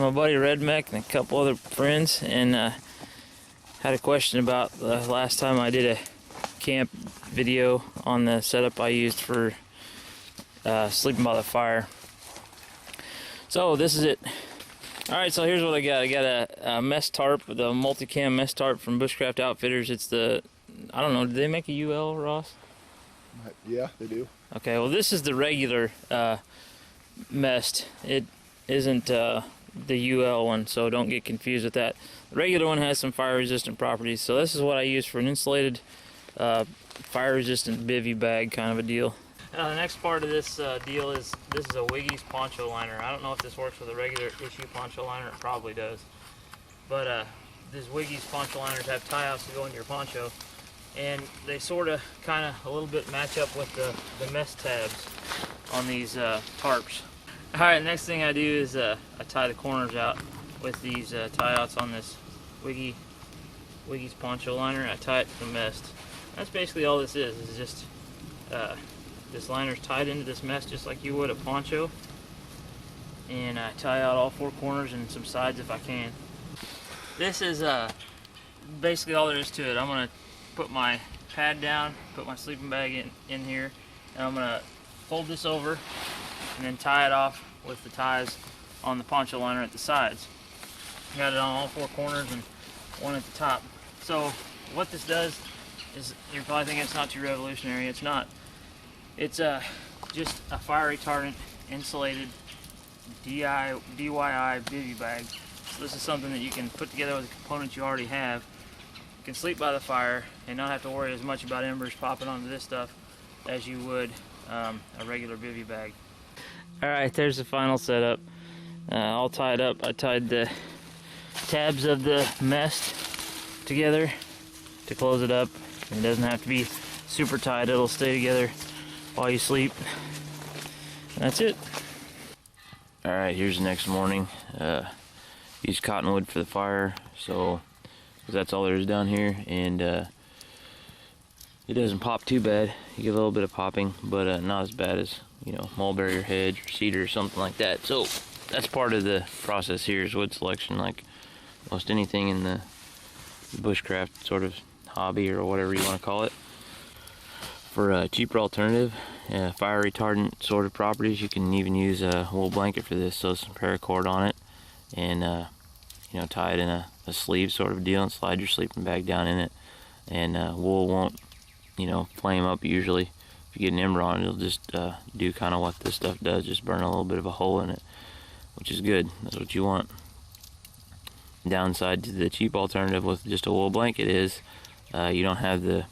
my buddy Redmec and a couple other friends, and had a question about the last time I did a camp video on the setup I used for sleeping by the fire. So this is it. Alright, so here's what I got. I got a m.e.s.t tarp, the multicam m.e.s.t tarp from Bushcraft Outfitters. It's the, I don't know, did they make a UL, Ross? Yeah, they do. Okay, well this is the regular m.e.s.t. It isn't the UL one, so don't get confused with that. The regular one has some fire resistant properties, so this is what I use for an insulated fire resistant bivy bag kind of a deal. The next part of this deal is, this is a Wiggies poncho liner. I don't know if this works with a regular issue poncho liner. It probably does. But these Wiggies poncho liners have tie-outs to go into your poncho. And they sort of, kind of, a little bit match up with the m.e.s.t tabs on these tarps. Alright, next thing I do is I tie the corners out with these tie-outs on this Wiggies poncho liner. I tie it to the m.e.s.t. That's basically all this is. It's just this liner's tied into this m.e.s.t just like you would a poncho, and I tie out all four corners and some sides if I can. This is basically all there is to it. I'm gonna put my pad down, put my sleeping bag in here, and I'm gonna fold this over and then tie it off with the ties on the poncho liner at the sides. Got it on all four corners and one at the top. So what this does is, you're probably thinking it's not too revolutionary. It's not. It's just a fire retardant insulated D.i.y bivy bag. So this is something that you can put together with the components you already have. You can sleep by the fire and not have to worry as much about embers popping onto this stuff as you would a regular bivy bag. Alright, there's the final setup. All tied up. I tied the tabs of the m.e.s.t together to close it up. It doesn't have to be super tight. It'll stay together while you sleep. That's it. Alright, here's the next morning. Use cottonwood for the fire, so that's all there is down here, and it doesn't pop too bad. You get a little bit of popping, but not as bad as, you know, mulberry or hedge or cedar or something like that. So that's part of the process here, is wood selection, like most anything in the bushcraft sort of hobby or whatever you want to call it. For a cheaper alternative, fire retardant sort of properties, you can even use a wool blanket for this. So some paracord on it, and you know, tie it in a sleeve sort of deal and slide your sleeping bag down in it. And wool won't, you know, flame up usually. If you get an ember on it, it'll just do kind of what this stuff does, just burn a little bit of a hole in it, which is good. That's what you want. Downside to the cheap alternative with just a wool blanket is you don't have the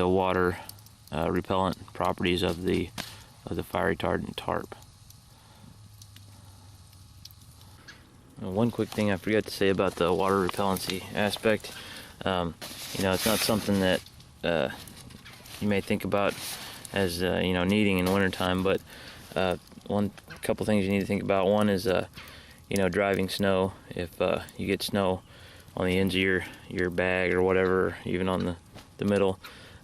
water repellent properties of the fire retardant tarp. One quick thing I forgot to say about the water repellency aspect. You know, it's not something that you may think about as you know, needing in the wintertime, but couple things you need to think about. One is you know, driving snow. If you get snow on the ends of your bag or whatever, even on the middle,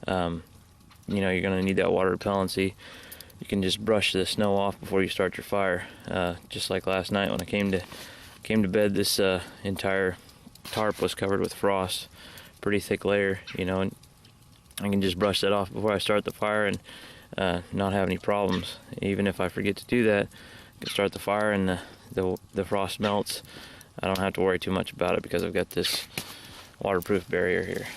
you know, you're going to need that water repellency. You can just brush the snow off before you start your fire. Just like last night when I came to bed, this entire tarp was covered with frost, pretty thick layer, you know, and I can just brush that off before I start the fire and not have any problems. Even if I forget to do that, I can start the fire and the frost melts. I don't have to worry too much about it because I've got this waterproof barrier here.